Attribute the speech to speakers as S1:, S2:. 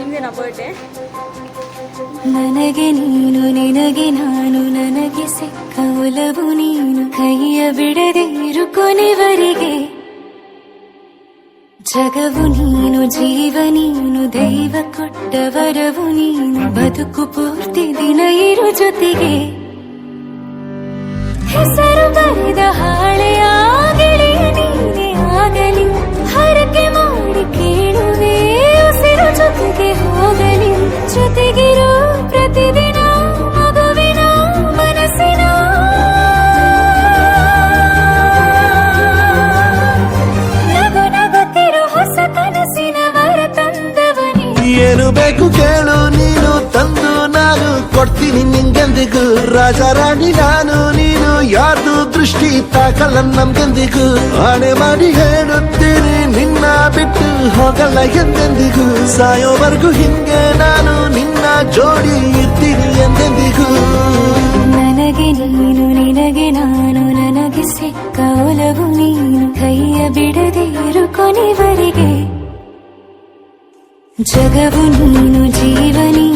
S1: ಮುಂದಿನ ಬರ್ಡೇ.
S2: ನನಗೆ ನೀನು ನಿನಗೆ ನಾನು ನನಗೆ ಸಿಕ್ಕ ಒಲವು ನೀನು ಕೈಯ ಬಿಡದೆ ಇರು ಕೊನೆವರೆಗೆ. ಜಗವು ನೀನು ಜೀವ ನೀನು ದೈವ ಕೊಟ್ಟ ವರವು ನೀನು ಬದುಕು ಪೂರ್ತಿ ದಿನ ಇರು ಜೊತೆಗೆ. ಹೆಸರು ಬರೆದ ಹಾಳೆಯ ಗೆಳೆಯ ನೀನೇ ಆಗಲಿ ಹರಕೆ ಮಾಡಿ ಕೇಳುವೆ ಉಸಿರು ಜೊತೆಗೆ ಹೋಗಲಿ ಜೊತೆಗಿರೋ ಪ್ರತಿದಿನ ಮಗುವಿನ ಮನಸ್ಸಿನ ನಗು ನಗುತ್ತಿರೋ ಹೊಸ ಕನಸಿನ ವರ ತಂದವನೇ.
S3: ಏನು ಬೇಕು ಕೇಳು ನೀನು ತಂದು ನಾನು ಕೊಡ್ತೀನಿ ನಿಂಗೆಂದಿಗೂ. ರಾಜ ರಾಣಿ ನಾನು ನೀನು ಯಾರ್ದು ದೃಷ್ಟಿ ತಾಕಲ್ಲ ನಮ್ಗೆಂದಿಗೂ. ಆಣೆ ಮಾಡಿ ಹೇಳುತ್ತೀನಿ ನಿನ್ನ ಬಿಟ್ಟು ಹೋಗಲ್ಲ ಎಂದೆಂದಿಗೂ. ಸಾಯೋವರೆಗೂ ಹಿಂಗೆ ನಾನು ನಿನ್ನ ಜೋಡಿ ಇರ್ತೀನಿ ಎಂದೆಂದಿಗೂ.
S2: ನನಗೆ ನೀನು ನಿನಗೆ ನಾನು ನನಗೆ ಸಿಕ್ಕ ಒಲವು ನೀನು ಕೈಯ ಬಿಡದೆ ಇರು ಕೊನೆವರೆಗೆ. ಜಗವು ನೀನು ಜೀವ ನೀನು